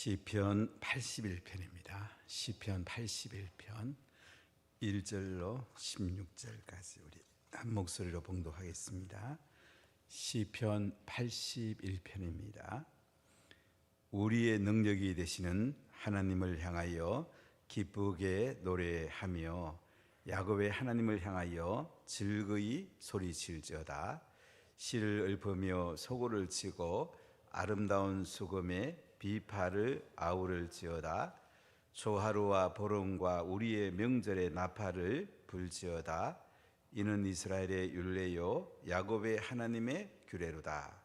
시편 81편입니다. 시편 81편 1절로 16절까지 우리 한 목소리로 봉독하겠습니다. 시편 81편입니다. 우리의 능력이 되시는 하나님을 향하여 기쁘게 노래하며 야곱의 하나님을 향하여 즐거이 소리칠지어다. 실을 읊으며 소고를 치고 아름다운 수금에 비파를 아우를지어다. 초하루와 보름과 우리의 명절의 나팔을 불지어다. 이는 이스라엘의 율례요 야곱의 하나님의 규례로다.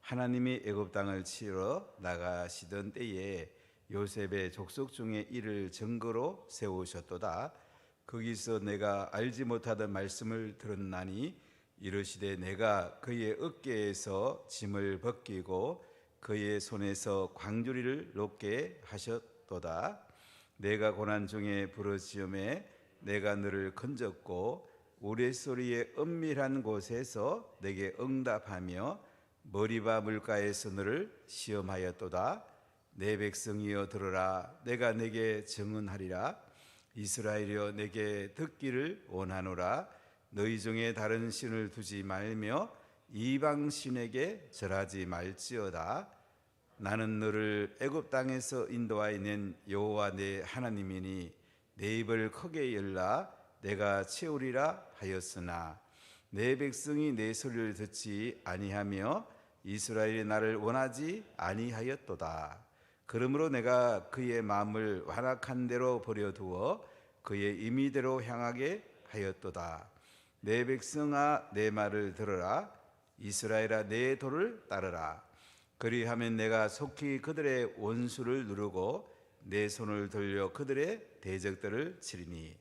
하나님이 애굽 땅을 치러 나가시던 때에 요셉의 족속 중에 이를 증거로 세우셨도다. 거기서 내가 알지 못하던 말씀을 들었나니 이르시되 내가 그의 어깨에서 짐을 벗기고 그의 손에서 광주리를 놓게 하셨도다. 내가 고난 중에 부르짖음에 내가 너를 건졌고 우레소리의 은밀한 곳에서 내게 응답하며 머리바 물가에서 너를 시험하였도다. 내 백성이여 들으라. 내가 내게 증언하리라. 이스라엘이여 내게 듣기를 원하노라. 너희 중에 다른 신을 두지 말며 이방 신에게 절하지 말지어다. 나는 너를 애굽 땅에서 인도하여 낸 여호와 내 하나님이니 내 입을 크게 열라 내가 채우리라 하였으나 내 백성이 내 소리를 듣지 아니하며 이스라엘이 나를 원하지 아니하였도다. 그러므로 내가 그의 마음을 완악한 대로 버려두어 그의 임의대로 향하게 하였도다. 내 백성아 내 말을 들으라. 이스라엘아 내 도를 따르라. 그리하면 내가 속히 그들의 원수를 누르고 내 손을 돌려 그들의 대적들을 치리니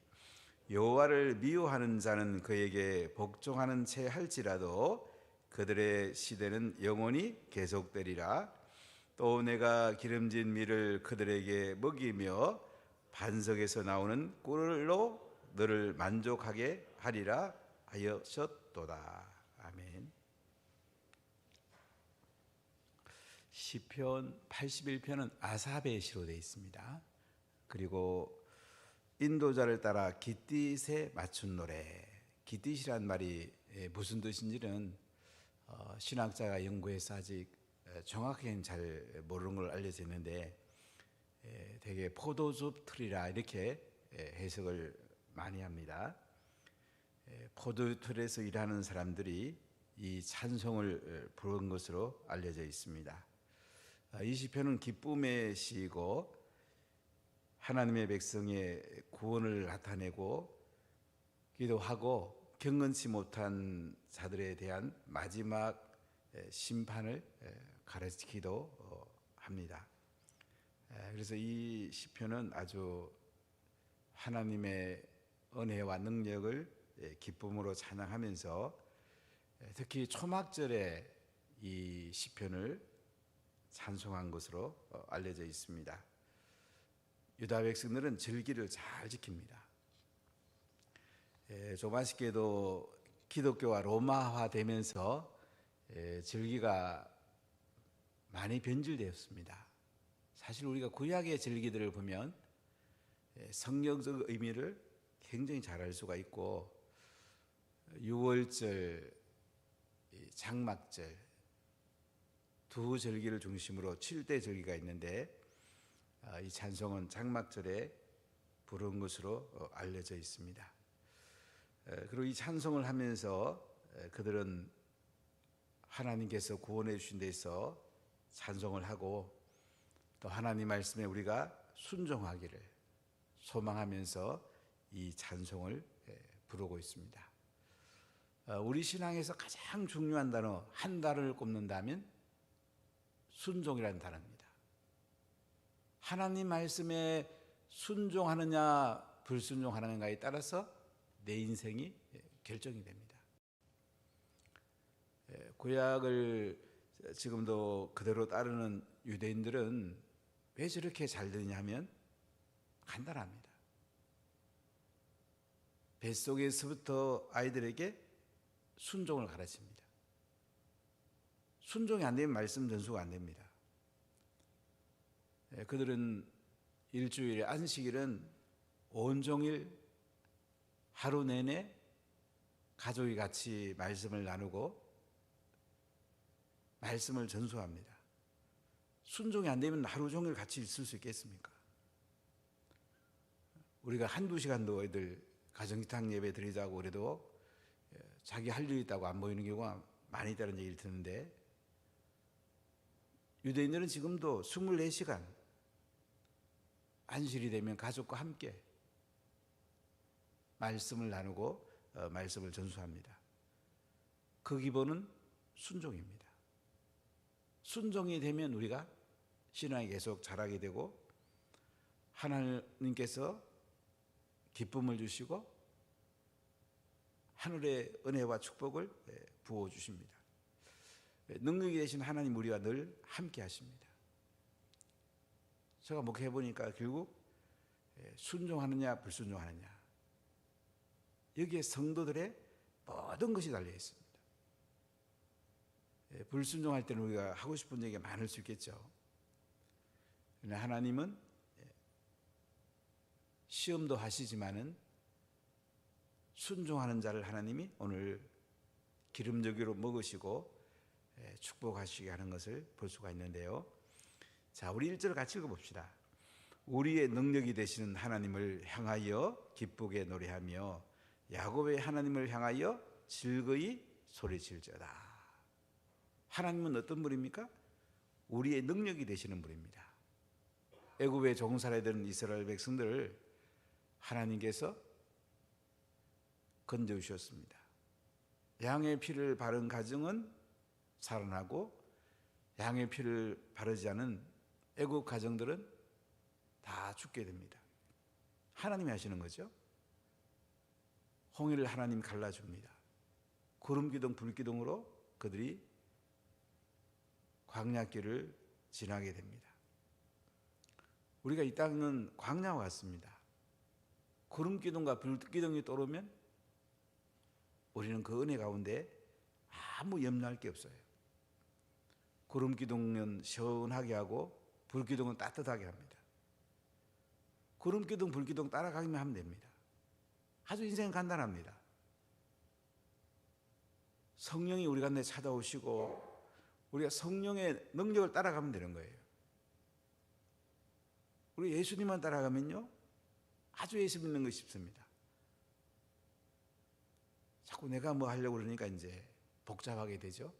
여호와를 미워하는 자는 그에게 복종하는 채 할지라도 그들의 시대는 영원히 계속되리라. 또 내가 기름진 밀을 그들에게 먹이며 반석에서 나오는 꿀로 너를 만족하게 하리라 하셨도다. 아멘. 시편 81편은 아삽의 시로 되어 있습니다. 그리고 인도자를 따라 깃딧에 맞춘 노래. 깃딧이란 말이 무슨 뜻인지는 신학자가 연구해서 아직 정확히는 잘 모르는 걸 알려져 있는데 되게 포도즙 틀이라 이렇게 해석을 많이 합니다. 포도 틀에서 일하는 사람들이 이 찬송을 부른 것으로 알려져 있습니다. 이 시편은 기쁨의 시이고 하나님의 백성의 구원을 나타내고 기도하고 경건치 못한 자들에 대한 마지막 심판을 가르치기도 합니다. 그래서 이 시편은 아주 하나님의 은혜와 능력을 기쁨으로 찬양하면서 특히 초막절에 이 시편을 찬송한 것으로 알려져 있습니다. 유다 백성들은 절기를 잘 지킵니다. 조만식계도 기독교와 로마화 되면서 절기가 많이 변질되었습니다. 사실 우리가 구약의 절기들을 보면 성경적 의미를 굉장히 잘 알 수가 있고 유월절, 장막절 두 절기를 중심으로 7대 절기가 있는데 이 찬송은 장막절에 부른 것으로 알려져 있습니다. 그리고 이 찬송을 하면서 그들은 하나님께서 구원해 주신 데서 찬송을 하고 또 하나님 말씀에 우리가 순종하기를 소망하면서 이 찬송을 부르고 있습니다. 우리 신앙에서 가장 중요한 단어 한 단어를 꼽는다면 순종이라는 단어입니다. 하나님 말씀에 순종하느냐 불순종하느냐에 따라서 내 인생이 결정이 됩니다. 구약을 지금도 그대로 따르는 유대인들은 왜 저렇게 잘 되냐 하면 간단합니다. 뱃속에서부터 아이들에게 순종을 가르칩니다. 순종이 안 되면 말씀 전수가 안 됩니다. 그들은 일주일에 안식일은 온종일 하루 내내 가족이 같이 말씀을 나누고 말씀을 전수합니다. 순종이 안 되면 하루 종일 같이 있을 수 있겠습니까? 우리가 한두 시간도 애들 가정기탁 예배 드리자고 그래도 자기 할 일이 있다고 안 모이는 경우가 많이 있다는 얘기를 듣는데, 유대인들은 지금도 24시간 안식일이 되면 가족과 함께 말씀을 나누고 말씀을 전수합니다. 그 기본은 순종입니다. 순종이 되면 우리가 신앙이 계속 자라게 되고 하나님께서 기쁨을 주시고 하늘의 은혜와 축복을 부어주십니다. 능력이 되신 하나님 우리와 늘 함께 하십니다. 제가 목회해 보니까 결국 순종하느냐 불순종하느냐, 여기에 성도들의 모든 것이 달려 있습니다. 불순종할 때는 우리가 하고 싶은 얘기가 많을 수 있겠죠. 그러나 하나님은 시험도 하시지만은 순종하는 자를 하나님이 오늘 기름저기로 먹으시고 축복하시게 하는 것을 볼 수가 있는데요. 자, 우리 1절 같이 읽어봅시다. 우리의 능력이 되시는 하나님을 향하여 기쁘게 노래하며 야곱의 하나님을 향하여 즐거이 소리칠지어다. 하나님은 어떤 분입니까? 우리의 능력이 되시는 분입니다. 애굽에 종살이던 이스라엘 백성들을 하나님께서 건져주셨습니다. 양의 피를 바른 가정은 살아나고 양의 피를 바르지 않은 애굽 가정들은 다 죽게 됩니다. 하나님이 하시는 거죠. 홍해를 하나님 갈라줍니다. 구름기둥 불기둥으로 그들이 광야길을 지나게 됩니다. 우리가 이 땅은 광야와 같습니다. 구름기둥과 불기둥이 떠오르면 우리는 그 은혜 가운데 아무 염려할 게 없어요. 구름기둥은 시원하게 하고 불기둥은 따뜻하게 합니다. 구름기둥 불기둥 따라가기만 하면 됩니다. 아주 인생은 간단합니다. 성령이 우리 가운데 찾아오시고 우리가 성령의 능력을 따라가면 되는 거예요. 우리 예수님만 따라가면요 아주 예수 믿는 것이 쉽습니다. 자꾸 내가 뭐 하려고 그러니까 이제 복잡하게 되죠.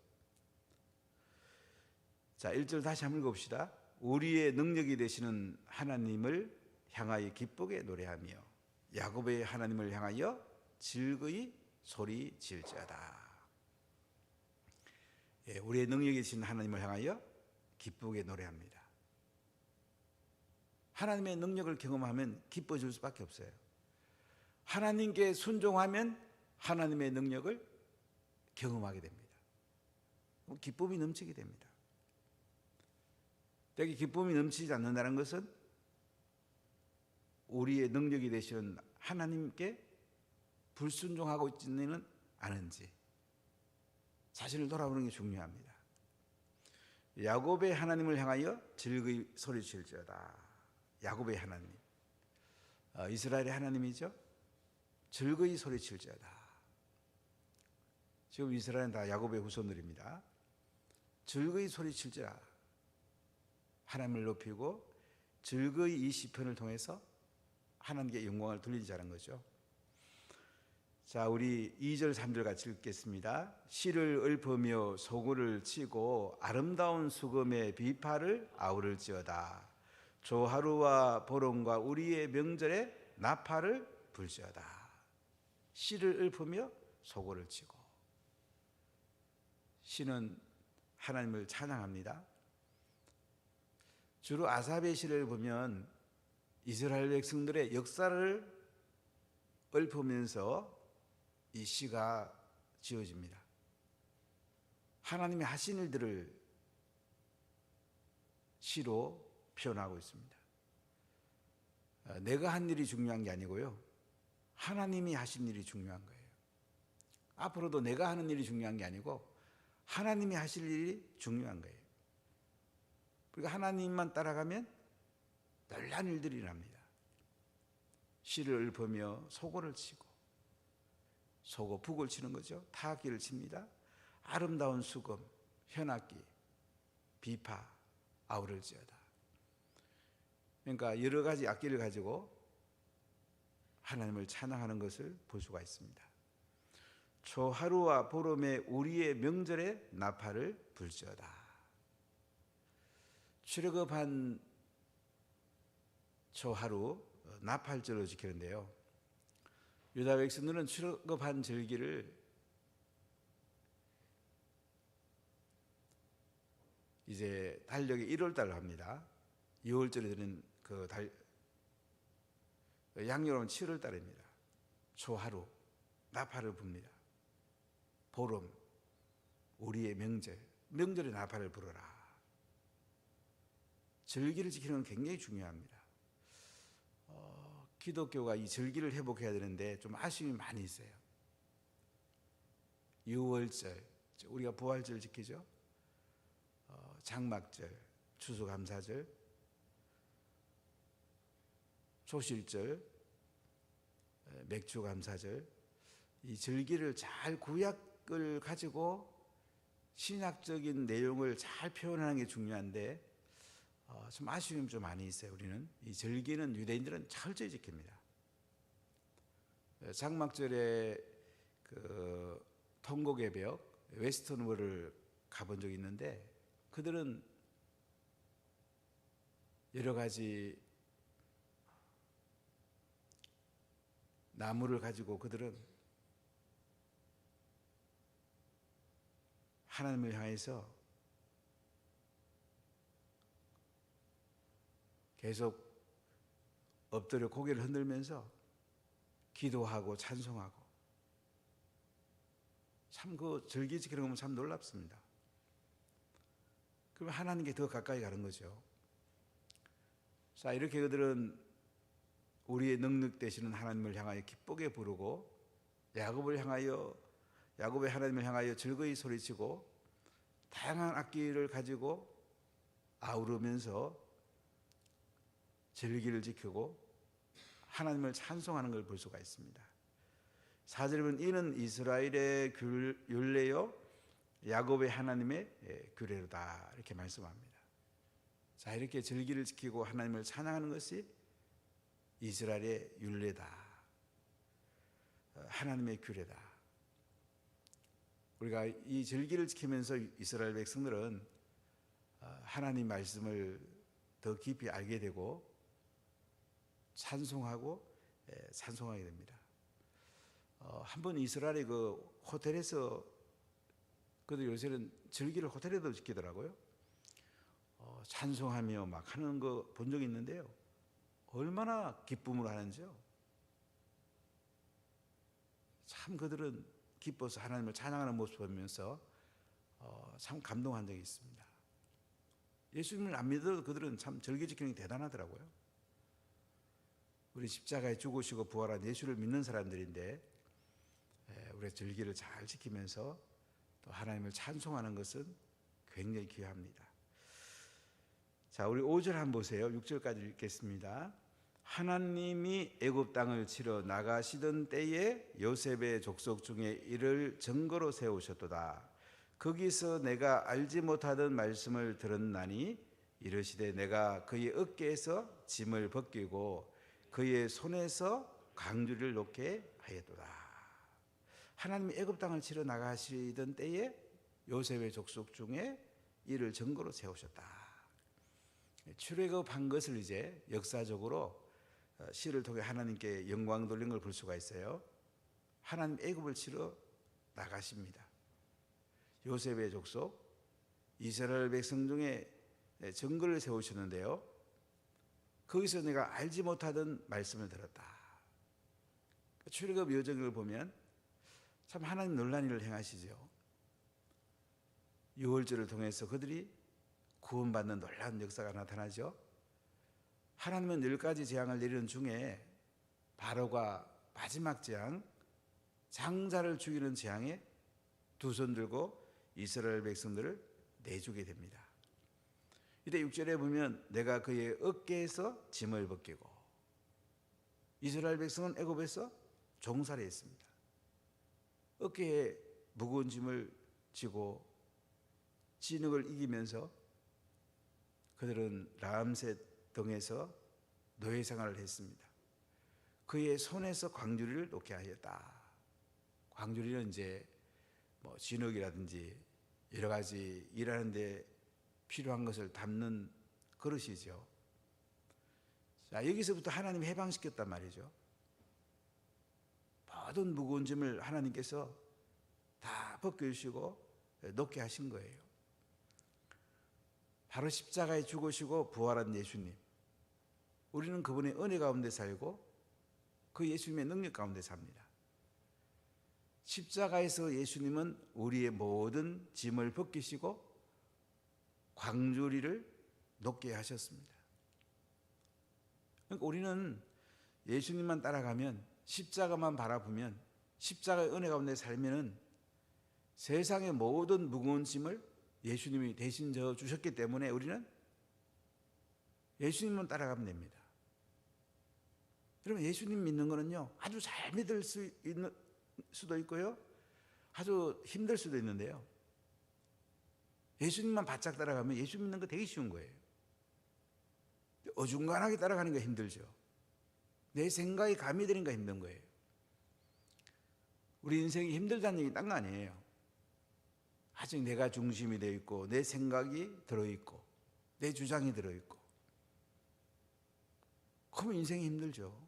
자, 1절 다시 한번 읽어봅시다. 우리의 능력이 되시는 하나님을 향하여 기쁘게 노래하며 야곱의 하나님을 향하여 즐거이 소리 질지어다. 우리의 능력이 되신 하나님을 향하여 기쁘게 노래합니다. 하나님의 능력을 경험하면 기뻐질 수밖에 없어요. 하나님께 순종하면 하나님의 능력을 경험하게 됩니다. 기쁨이 넘치게 됩니다. 여기 기쁨이 넘치지 않는다는 것은 우리의 능력이 되시는 하나님께 불순종하고 있지는 않은지 자신을 돌아보는 게 중요합니다. 야곱의 하나님을 향하여 즐거이 소리칠지어다. 야곱의 하나님, 이스라엘의 하나님이죠. 즐거이 소리칠지어다. 지금 이스라엘은 다 야곱의 후손들입니다. 즐거이 소리칠지어다. 하나님을 높이고 즐거이 이 시편을 통해서 하나님께 영광을 돌리자는 거죠. 자, 우리 2절 3절 같이 읽겠습니다. 씨를 읊으며 소구를 치고 아름다운 수금의 비파를 아우를지어다. 조하루와 보름과 우리의 명절에 나팔을 불지어다. 씨를 읊으며 소구를 치고. 씨는 하나님을 찬양합니다. 주로 아삽의 시를 보면 이스라엘 백성들의 역사를 읊으면서 이 시가 지어집니다. 하나님이 하신 일들을 시로 표현하고 있습니다. 내가 한 일이 중요한 게 아니고요, 하나님이 하신 일이 중요한 거예요. 앞으로도 내가 하는 일이 중요한 게 아니고 하나님이 하실 일이 중요한 거예요. 그러니까 하나님만 따라가면 놀란 일들이 납니다. 씨를 읊으며 소고를 치고, 소고 북을 치는 거죠. 타악기를 칩니다. 아름다운 수금, 현악기, 비파, 아우를지어다. 그러니까 여러 가지 악기를 가지고 하나님을 찬양하는 것을 볼 수가 있습니다. 초하루와 보름에 우리의 명절에 나팔을 불지어다. 출애굽한 초하루 나팔절을 지키는데요. 유다 백성들은 출애굽한 절기를 이제 달력의 1월 달로 합니다. 2월절에 드는 그 양력으로는 7월 달입니다. 초하루 나팔을 붑니다. 보름 우리의 명절에 나팔을 불어라. 절기를 지키는 건 굉장히 중요합니다. 기독교가 이 절기를 회복해야 되는데 좀 아쉬움이 많이 있어요. 6월절 우리가 부활절 지키죠. 장막절, 추수감사절, 초실절, 맥주감사절, 이 절기를 잘 구약을 가지고 신학적인 내용을 잘 표현하는 게 중요한데 좀 아쉬움이 좀 많이 있어요. 우리는 이 절기는 유대인들은 철저히 지킵니다. 장막절에 그 통곡의 벽 웨스턴월을 가본 적이 있는데 그들은 여러 가지 나무를 가지고 그들은 하나님을 향해서 계속 엎드려 고개를 흔들면서 기도하고 찬송하고 참 그 절기 지키는 거 보면 참 놀랍습니다. 그러면 하나님께 더 가까이 가는 거죠. 자, 이렇게 그들은 우리의 능력 되시는 하나님을 향하여 기쁘게 부르고 야곱의 하나님을 향하여 즐거이 소리치고 다양한 악기를 가지고 아우르면서 절기를 지키고 하나님을 찬송하는 걸 볼 수가 있습니다. 4절에 보면 이는 이스라엘의 율례요 야곱의 하나님의 규례로다 이렇게 말씀합니다. 자, 이렇게 절기를 지키고 하나님을 찬양하는 것이 이스라엘의 율례다. 하나님의 규례다. 우리가 이 절기를 지키면서 이스라엘 백성들은 하나님 말씀을 더 깊이 알게 되고 찬송하게 됩니다. 한번 이스라엘의 그 호텔에서 그들 요새는 절기를 호텔에도 지키더라고요. 찬송하며 막 하는 거 본 적이 있는데요. 얼마나 기쁨으로 하는지요. 참 그들은 기뻐서 하나님을 찬양하는 모습을 보면서 참 감동한 적이 있습니다. 예수님을 안 믿어도 그들은 참 절기 지키는 게 대단하더라고요. 우리 십자가에 죽으시고 부활한 예수를 믿는 사람들인데 우리가 절기를 잘 지키면서 또 하나님을 찬송하는 것은 굉장히 귀합니다. 자, 우리 5절 한번 보세요. 6절까지 읽겠습니다. 하나님이 애굽 땅을 치러 나가시던 때에 요셉의 족속 중에 이를 증거로 세우셨도다. 거기서 내가 알지 못하던 말씀을 들었나니 이르시되 내가 그의 어깨에서 짐을 벗기고 그의 손에서 강주를 놓게 하였도다. 하나님이 애굽 땅을 치러 나가시던 때에 요셉의 족속 중에 이를 증거로 세우셨다. 출애굽한 것을 이제 역사적으로 시를 통해 하나님께 영광 돌린 걸 볼 수가 있어요. 하나님 애굽을 치러 나가십니다. 요셉의 족속 이스라엘 백성 중에 증거를 세우셨는데요. 거기서 내가 알지 못하던 말씀을 들었다. 출애굽 여정을 보면 참 하나님 놀라운 일을 행하시죠. 6월절을 통해서 그들이 구원받는 놀라운 역사가 나타나죠. 하나님은 10가지 재앙을 내리는 중에 바로가 마지막 재앙, 장자를 죽이는 재앙에 두 손 들고 이스라엘 백성들을 내주게 됩니다. 이때 6절에 보면 내가 그의 어깨에서 짐을 벗기고, 이스라엘 백성은 애굽에서 종살이 했습니다. 어깨에 무거운 짐을 지고 진흙을 이기면서 그들은 람셋 등에서 노예 생활을 했습니다. 그의 손에서 광주리를 놓게 하였다. 광주리는 이제 뭐 진흙이라든지 여러 가지 일하는데 필요한 것을 담는 그릇이죠. 자, 여기서부터 하나님이 해방시켰단 말이죠. 모든 무거운 짐을 하나님께서 다 벗겨주시고 놓게 하신 거예요. 바로 십자가에 죽으시고 부활한 예수님. 우리는 그분의 은혜 가운데 살고 그 예수님의 능력 가운데 삽니다. 십자가에서 예수님은 우리의 모든 짐을 벗기시고 광주리를 놓게 하셨습니다. 그러니까 우리는 예수님만 따라가면, 십자가만 바라보면, 십자가의 은혜 가운데 살면은 세상의 모든 무거운 짐을 예수님이 대신 져 주셨기 때문에 우리는 예수님만 따라가면 됩니다. 여러분, 예수님 믿는 거는요, 아주 잘 믿을 수도 있고요, 아주 힘들 수도 있는데요, 예수님만 바짝 따라가면 예수 믿는 거 되게 쉬운 거예요. 어중간하게 따라가는 거 힘들죠. 내 생각이 가미되는 거 힘든 거예요. 우리 인생이 힘들다는 얘기 딴 거 아니에요. 아직 내가 중심이 되어 있고 내 생각이 들어있고 내 주장이 들어있고, 그러면 인생이 힘들죠.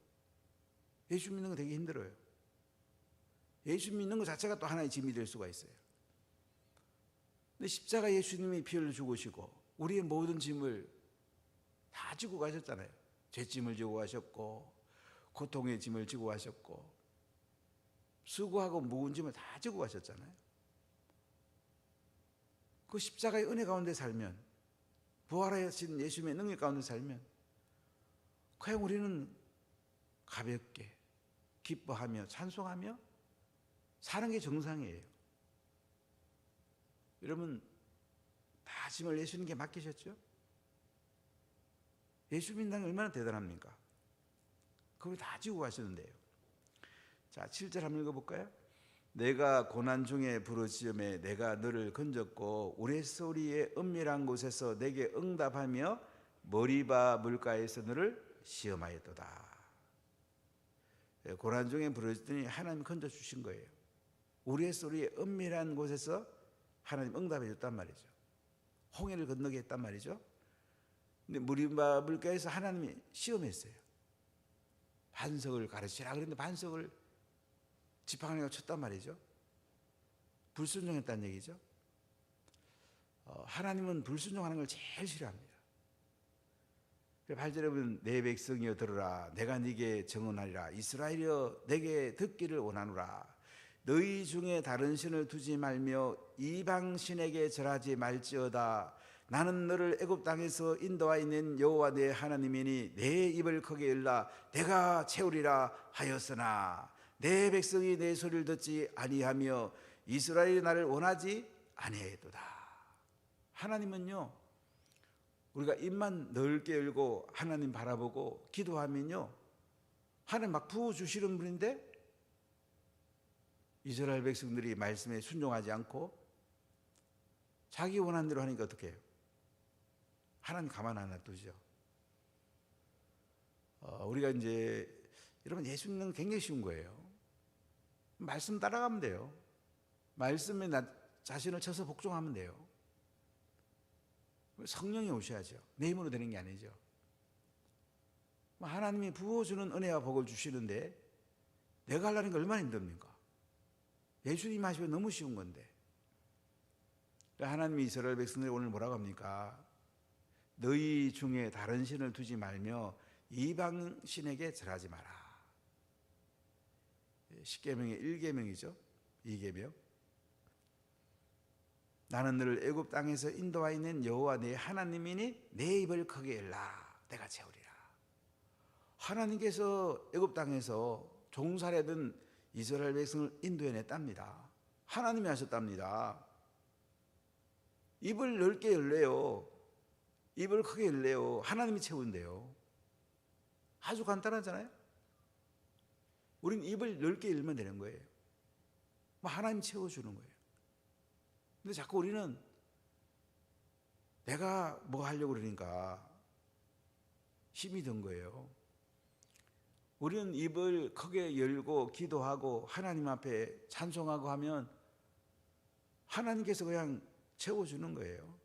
예수 믿는 거 되게 힘들어요. 예수 믿는 것 자체가 또 하나의 짐이 될 수가 있어요. 근데 십자가 예수님이 피 흘려 죽으시고 우리의 모든 짐을 다 지고 가셨잖아요. 죄짐을 지고 가셨고 고통의 짐을 지고 가셨고 수고하고 무거운 짐을 다 지고 가셨잖아요. 그 십자가의 은혜 가운데 살면, 부활하신 예수님의 능력 가운데 살면 그냥 우리는 가볍게 기뻐하며 찬송하며 사는 게 정상이에요. 여러분, 다 짐을 예수님께 맡기셨죠? 예수 믿는 게 얼마나 대단합니까? 그걸 다 지고 가셨는데요. 자, 7절 한번 읽어볼까요? 내가 고난 중에 부르짖음에 내가 너를 건졌고 우레소리의 은밀한 곳에서 내게 응답하며 머리바 물가에서 너를 시험하였도다. 고난 중에 부르짖더니 하나님이 건져주신 거예요. 우레소리의 은밀한 곳에서 하나님 응답해 줬단 말이죠. 홍해를 건너게 했단 말이죠. 근데 머리바 물가에서 하나님이 시험했어요. 반석을 가르치라 그랬는데 반석을 지팡이가 쳤단 말이죠. 불순종했다는 얘기죠. 하나님은 불순종하는 걸 제일 싫어합니다. 8절에 보면 내 백성이여 들으라, 내가 네게 증언하리라, 이스라엘이여 내게 듣기를 원하노라. 너희 중에 다른 신을 두지 말며 이방 신에게 절하지 말지어다. 나는 너를 애굽 땅에서 인도하여 낸 여호와 내 하나님이니 내 입을 크게 열라 내가 채우리라 하였으나 내 백성이 내 소리를 듣지 아니하며 이스라엘이 나를 원하지 아니하였도다. 하나님은요, 우리가 입만 넓게 열고 하나님 바라보고 기도하면요, 하나님 막 부어주시는 분인데 이스라엘 백성들이 말씀에 순종하지 않고 자기 원하는 대로 하니까 어떻게 해요? 하나님 가만 안 놔두죠. 우리가 이제 여러분, 예수 믿는 건 굉장히 쉬운 거예요. 말씀 따라가면 돼요. 말씀에 나 자신을 쳐서 복종하면 돼요. 성령이 오셔야죠. 내 힘으로 되는 게 아니죠. 하나님이 부어주는 은혜와 복을 주시는데 내가 하려는 게 얼마나 힘듭니까? 예수님 하시면 너무 쉬운 건데. 하나님이 이스라엘 백성들이 오늘 뭐라고 합니까? 너희 중에 다른 신을 두지 말며 이방 신에게 절하지 마라. 10계명의 1계명이죠. 2계명. 나는 너를 애굽 땅에서 인도하여 낸 여호와 내 하나님이니 내 입을 크게 열라 내가 채우리라. 하나님께서 애굽 땅에서 종살이하던 이스라엘 백성을 인도해냈답니다. 하나님이 하셨답니다. 입을 넓게 열래요. 입을 크게 열래요. 하나님이 채운대요. 아주 간단하잖아요. 우린 입을 넓게 열면 되는 거예요. 하나님 채워주는 거예요. 근데 자꾸 우리는 내가 뭐 하려고 그러니까 힘이 든 거예요. 우리는 입을 크게 열고 기도하고 하나님 앞에 찬송하고 하면 하나님께서 그냥 채워주는 거예요.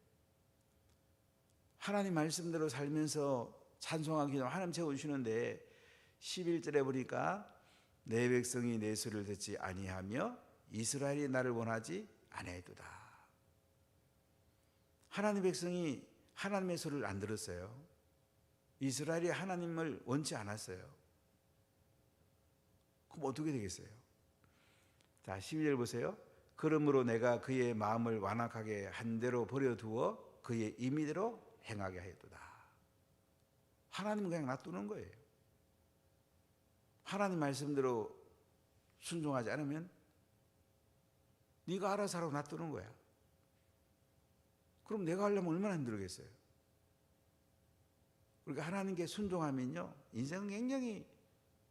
하나님 말씀대로 살면서 찬송하고 기도하면 하나님 채워주시는데 11절에 보니까 내 백성이 내 소리를 듣지 아니하며 이스라엘이 나를 원하지 아니하도다. 하나님 백성이 하나님의 소리를 안 들었어요. 이스라엘이 하나님을 원치 않았어요. 그럼 어떻게 되겠어요? 자, 12절 보세요. 그러므로 내가 그의 마음을 완악하게 한 대로 버려두어 그의 임의대로 행하게 하였도다. 하나님은 그냥 놔두는 거예요. 하나님 말씀대로 순종하지 않으면 네가 알아서 하라고 놔두는 거야. 그럼 내가 하려면 얼마나 힘들겠어요. 그러니까 하나님께 순종하면요 인생은 굉장히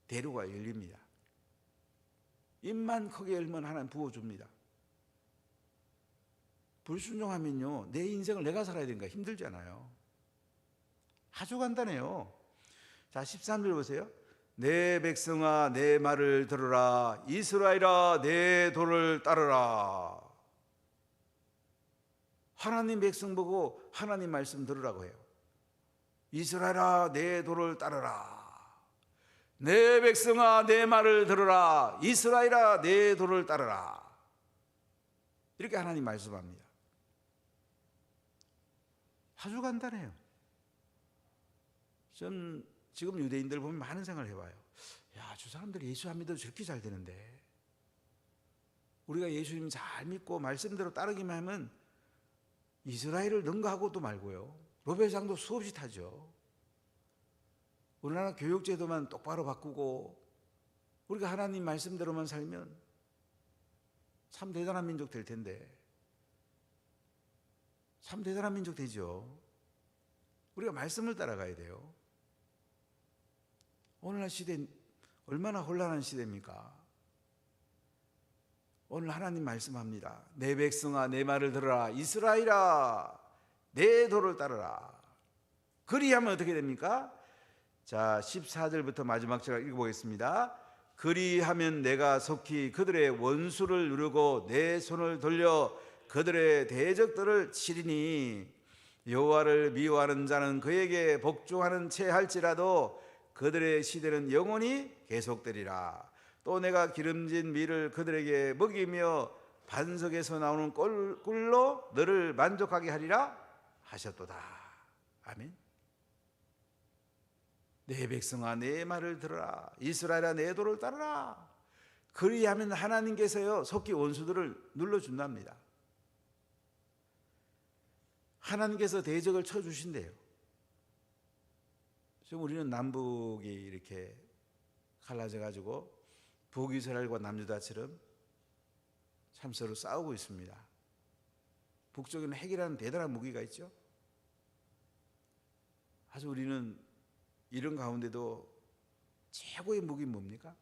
대로가 열립니다. 입만 크게 열면 하나님 부어줍니다. 불순종하면요 내 인생을 내가 살아야 되니까 힘들잖아요. 아주 간단해요. 자, 13절 보세요. 내 백성아 내 말을 들으라. 이스라엘아 내 도를 따르라. 하나님 백성 보고 하나님 말씀 들으라고 해요. 이스라엘아 내 도를 따르라. 내 백성아 내 말을 들으라. 이스라엘아 내 도를 따르라. 이렇게 하나님 말씀합니다. 아주 간단해요. 전 지금 유대인들 보면 많은 생각을 해봐요. 야, 저 사람들이 예수 안 믿어도 저렇게 잘 되는데 우리가 예수님 잘 믿고 말씀대로 따르기만 하면 이스라엘을 능가하고도 말고요 로벨상도 수없이 타죠. 우리나라 교육제도만 똑바로 바꾸고 우리가 하나님 말씀대로만 살면 참 대단한 민족 될 텐데 참 대단한 민족 되죠. 우리가 말씀을 따라가야 돼요. 오늘날 시대 얼마나 혼란한 시대입니까? 오늘 하나님 말씀합니다. 내 백성아 내 말을 들으라. 이스라엘아 내 도를 따르라. 그리하면 어떻게 됩니까? 자, 14절부터 마지막 절 읽어보겠습니다. 그리하면 내가 속히 그들의 원수를 누르고 내 손을 돌려 그들의 대적들을 치리니 여호와를 미워하는 자는 그에게 복종하는 채 할지라도 그들의 시대는 영원히 계속되리라. 또 내가 기름진 밀을 그들에게 먹이며 반석에서 나오는 꿀로 너를 만족하게 하리라 하셨도다. 아멘. 내 백성아 내 말을 들으라. 이스라엘아 내 도를 따르라. 그리하면 하나님께서요 속히 원수들을 눌러준답니다. 하나님께서 대적을 쳐주신대요. 지금 우리는 남북이 이렇게 갈라져 가지고 북이스라엘과 남유다처럼 참 서로 싸우고 있습니다. 북쪽에는 핵이라는 대단한 무기가 있죠. 아주 우리는 이런 가운데도 최고의 무기는 뭡니까?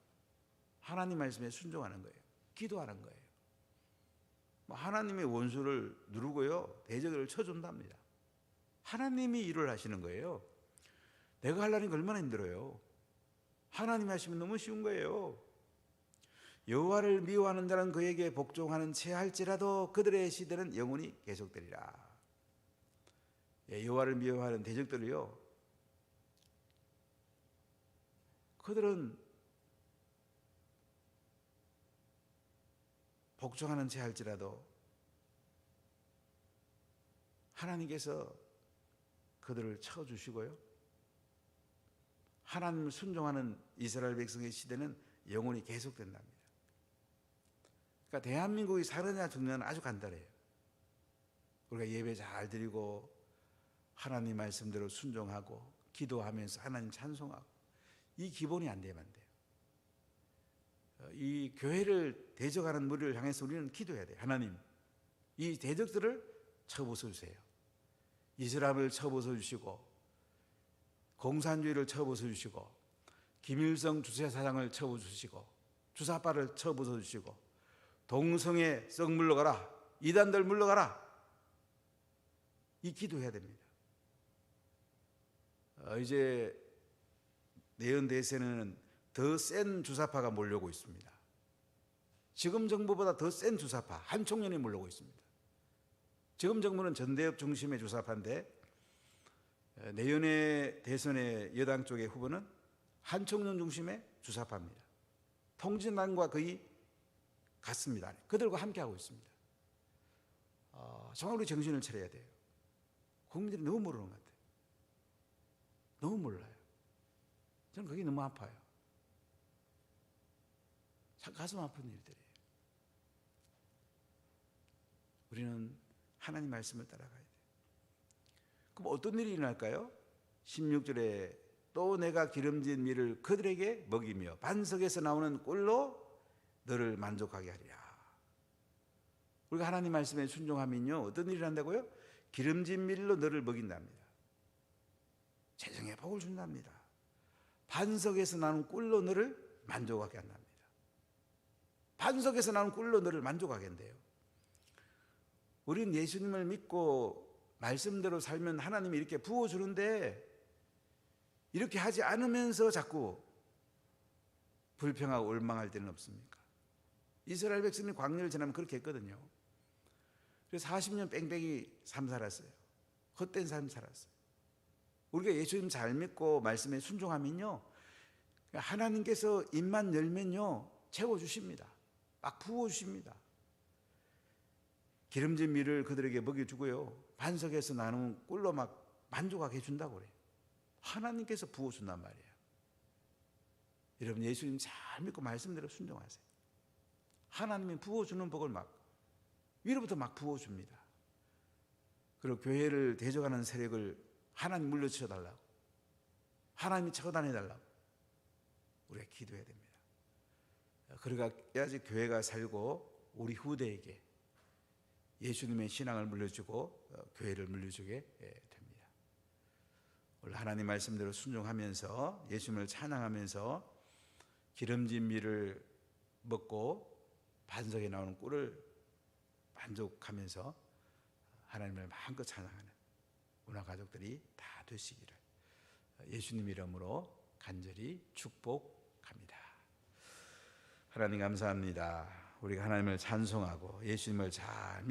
하나님 말씀에 순종하는 거예요. 기도하는 거예요. 하나님의 원수를 누르고요 대적을 쳐준답니다. 하나님이 일을 하시는 거예요. 내가 하려는 게 얼마나 힘들어요. 하나님이 하시면 너무 쉬운 거예요. 여호와를 미워하는 자는 그에게 복종하는 채 할지라도 그들의 시대는 영원히 계속되리라. 여호와를 미워하는 대적들이요 그들은 복종하는 채 할지라도 하나님께서 그들을 쳐주시고요 하나님을 순종하는 이스라엘 백성의 시대는 영원히 계속된답니다. 그러니까 대한민국이 살아냐 죽느냐는 아주 간단해요. 우리가 예배 잘 드리고 하나님 말씀대로 순종하고 기도하면서 하나님 찬송하고 이 기본이 안 되면 안 돼요. 이 교회를 대적하는 무리를 향해서 우리는 기도해야 돼요. 하나님 이 대적들을 쳐부숴주세요. 이슬람을 쳐벗어 주시고 공산주의를 쳐벗어 주시고 김일성 주사장을 쳐벗어 주시고 주사파를 쳐벗어 주시고 동성애 썩 물러가라, 이단들 물러가라, 이 기도해야 됩니다. 이제 내년 대선에는 더 센 주사파가 몰려오고 있습니다. 지금 정부보다 더 센 주사파 한총련이 몰려오고 있습니다. 지금 정부는 전대협 중심의 주사파인데 내년의 대선의 여당 쪽의 후보는 한총련 중심의 주사파입니다. 통진당과 거의 같습니다. 그들과 함께하고 있습니다. 정말 우리 정신을 차려야 돼요. 국민들이 너무 모르는 것 같아요. 너무 몰라요. 저는 그게 너무 아파요. 참 가슴 아픈 일들이에요. 우리는 하나님 말씀을 따라가야 돼요. 그럼 어떤 일이 일어날까요? 16절에 또 내가 기름진 밀을 그들에게 먹이며 반석에서 나오는 꿀로 너를 만족하게 하리라. 우리가 하나님 말씀에 순종하면요 어떤 일이 난다고요? 기름진 밀로 너를 먹인답니다. 재정의 복을 준답니다. 반석에서 나오는 꿀로 너를 만족하게 한답니다. 반석에서 나오는 꿀로 너를 만족하게 한대요. 우리는 예수님을 믿고 말씀대로 살면 하나님이 이렇게 부어주는데 이렇게 하지 않으면서 자꾸 불평하고 올망할 때는 없습니까? 이스라엘 백성이 광야를 지나면 그렇게 했거든요. 그래서 40년 뺑뺑이 삶 살았어요. 헛된 삶 살았어요. 우리가 예수님 잘 믿고 말씀에 순종하면요 하나님께서 입만 열면요 채워주십니다. 막 부어주십니다. 기름진 밀을 그들에게 먹여주고요 반석에서 나는 꿀로 막 만족하게 해준다고 그래요. 하나님께서 부어준단 말이에요. 여러분 예수님 잘 믿고 말씀대로 순종하세요. 하나님이 부어주는 복을 막 위로부터 막 부어줍니다. 그리고 교회를 대적하는 세력을 하나님 물리쳐달라고, 하나님이 처단해달라고 우리가 기도해야 됩니다. 그래야지 교회가 살고 우리 후대에게 예수님의 신앙을 물려주고 교회를 물려주게 됩니다. 오늘 하나님 말씀대로 순종하면서 예수님을 찬양하면서 기름진 밀을 먹고 반석에 나오는 꿀을 만족하면서 하나님을 마음껏 찬양하는 문화 가족들이 다 되시기를 예수님 이름으로 간절히 축복합니다. 하나님 감사합니다. 우리가 하나님을 찬송하고 예수님을 잘